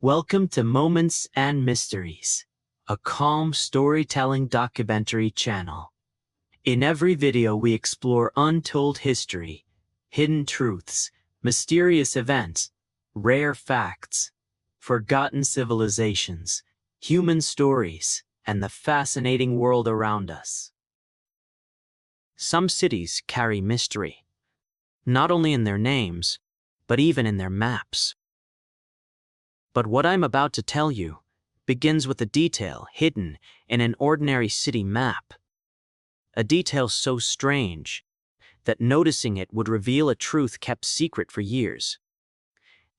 Welcome to Moments and Mysteries, a calm storytelling documentary channel. In every video we explore untold history, hidden truths, mysterious events, rare facts, forgotten civilizations, human stories, and the fascinating world around us. Some cities carry mystery, not only in their names, but even in their maps. But what I'm about to tell you begins with a detail hidden in an ordinary city map. A detail so strange that noticing it would reveal a truth kept secret for years.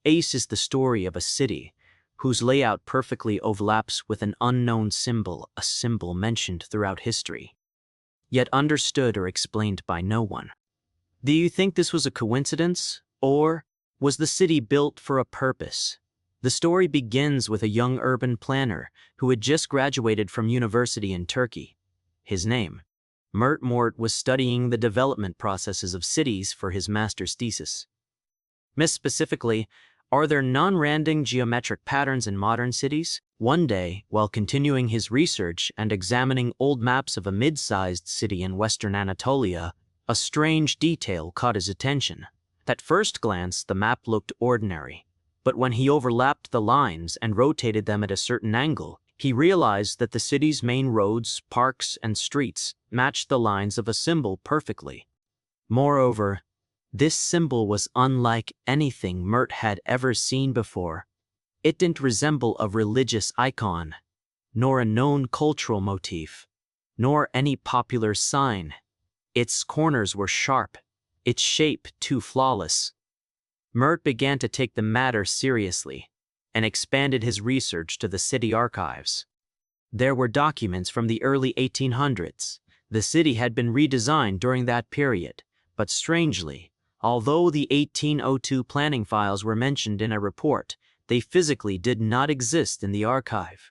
Ace is the story of a city whose layout perfectly overlaps with an unknown symbol, a symbol mentioned throughout history, yet understood or explained by no one. Do you think this was a coincidence, or was the city built for a purpose? The story begins with a young urban planner who had just graduated from university in Turkey. His name, Mert Mort, was studying the development processes of cities for his master's thesis. More specifically, are there non-random geometric patterns in modern cities? One day, while continuing his research and examining old maps of a mid-sized city in western Anatolia, a strange detail caught his attention. At first glance, the map looked ordinary. But when he overlapped the lines and rotated them at a certain angle, he realized that the city's main roads, parks, and streets matched the lines of a symbol perfectly. Moreover, this symbol was unlike anything Mert had ever seen before. It didn't resemble a religious icon, nor a known cultural motif, nor any popular sign. Its corners were sharp, its shape too flawless. Mert began to take the matter seriously and expanded his research to the city archives. There were documents from the early 1800s. The city had been redesigned during that period, but strangely, although the 1802 planning files were mentioned in a report, they physically did not exist in the archive.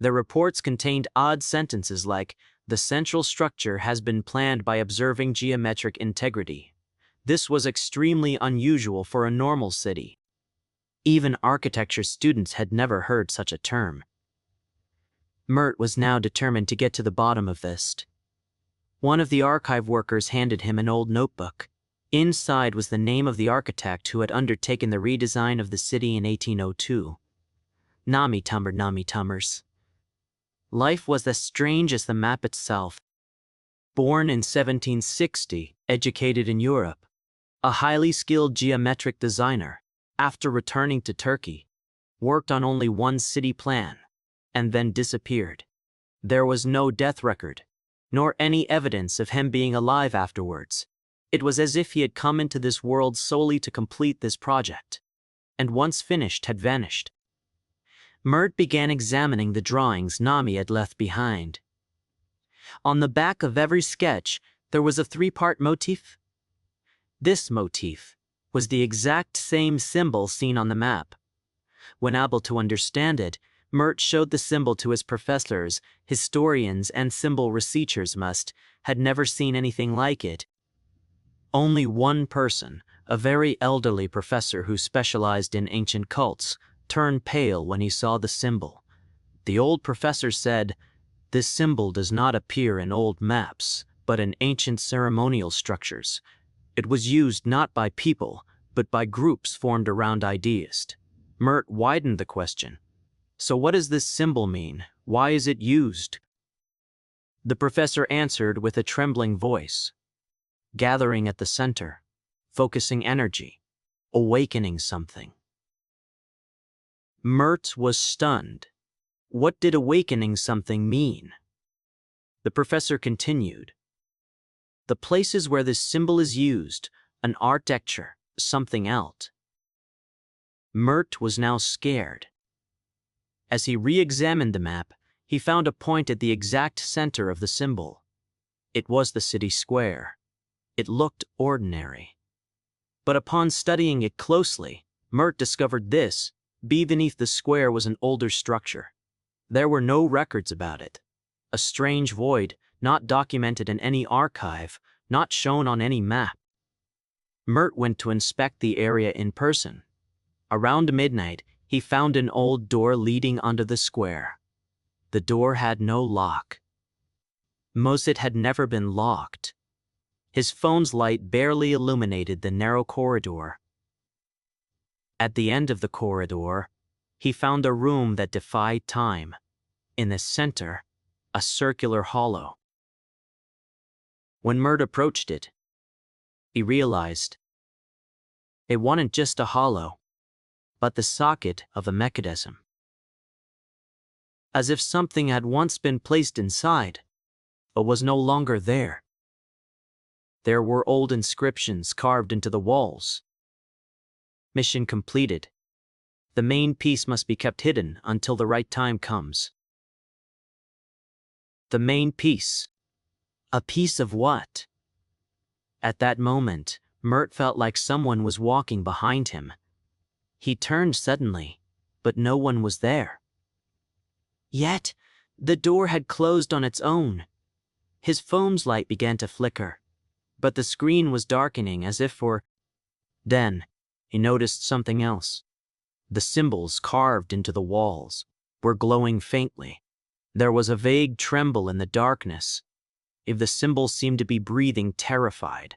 The reports contained odd sentences like, "The central structure has been planned by observing geometric integrity." This was extremely unusual for a normal city. Even architecture students had never heard such a term. Mert was now determined to get to the bottom of this. One of the archive workers handed him an old notebook. Inside was the name of the architect who had undertaken the redesign of the city in 1802. Nami Tummers. Life was as strange as the map itself. Born in 1760, educated in Europe, a highly skilled geometric designer, after returning to Turkey, worked on only one city plan, and then disappeared. There was no death record, nor any evidence of him being alive afterwards. It was as if he had come into this world solely to complete this project, and once finished had vanished. Mert began examining the drawings Nami had left behind. On the back of every sketch, there was a three-part motif. This motif was the exact same symbol seen on the map. When able to understand it, Mert showed the symbol to his professors. Historians and symbol researchers had never seen anything like it. Only one person, a very elderly professor who specialized in ancient cults, turned pale when he saw the symbol. The old professor said, "This symbol does not appear in old maps, but in ancient ceremonial structures. It was used not by people, but by groups formed around ideas." Mert widened the question. "So what does this symbol mean? Why is it used?" The professor answered with a trembling voice, "Gathering at the center, focusing energy, awakening something." Mert was stunned. What did awakening something mean? The professor continued, "The places where this symbol is used, an architecture, something else." Mert was now scared. As he re-examined the map, he found a point at the exact center of the symbol. It was the city square. It looked ordinary. But upon studying it closely, Mert discovered this: beneath the square was an older structure. There were no records about it. A strange void, not documented in any archive, not shown on any map. Mert went to inspect the area in person. Around midnight, he found an old door leading onto the square. The door had no lock. It had never been locked. His phone's light barely illuminated the narrow corridor. At the end of the corridor, he found a room that defied time. In the center, a circular hollow. When Mert approached it, he realized it wasn't just a hollow, but the socket of a mechanism. As if something had once been placed inside, but was no longer there. There were old inscriptions carved into the walls. Mission completed. The main piece must be kept hidden until the right time comes. The main piece. A piece of what? At that moment, Mert felt like someone was walking behind him. He turned suddenly, but no one was there. Yet, the door had closed on its own. His phone's light began to flicker, but the screen was darkening as if for... Then, he noticed something else. The symbols carved into the walls were glowing faintly. There was a vague tremble in the darkness. If the symbols seemed to be breathing terrified.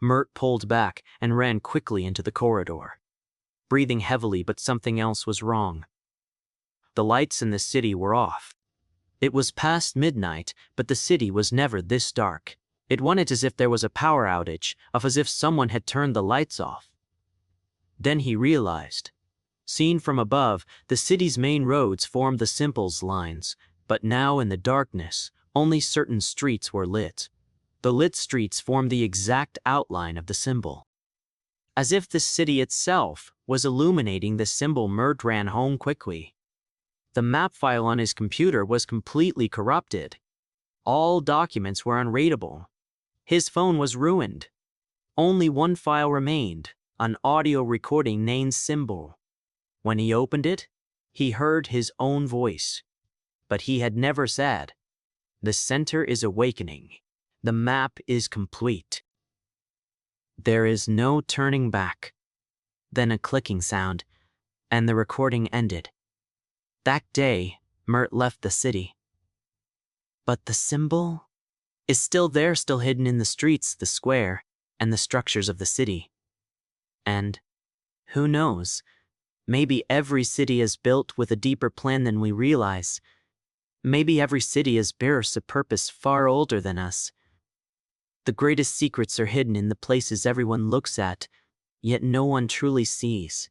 Mert pulled back and ran quickly into the corridor. Breathing heavily, but something else was wrong. The lights in the city were off. It was past midnight, but the city was never this dark. It wasn't as if there was a power outage, as if someone had turned the lights off. Then he realized. Seen from above, the city's main roads formed the symbols lines, but now in the darkness, only certain streets were lit. The lit streets formed the exact outline of the symbol. As if the city itself was illuminating the symbol, Mert ran home quickly. The map file on his computer was completely corrupted. All documents were unreadable. His phone was ruined. Only one file remained, an audio recording named symbol. When he opened it, he heard his own voice. But he had never said, "The center is awakening. The map is complete. There is no turning back." Then a clicking sound, and the recording ended. That day, Mert left the city. But the symbol is still there, still hidden in the streets, the square, and the structures of the city. And, who knows, maybe every city is built with a deeper plan than we realize. Maybe every city is bears a purpose far older than us. The greatest secrets are hidden in the places everyone looks at, yet no one truly sees.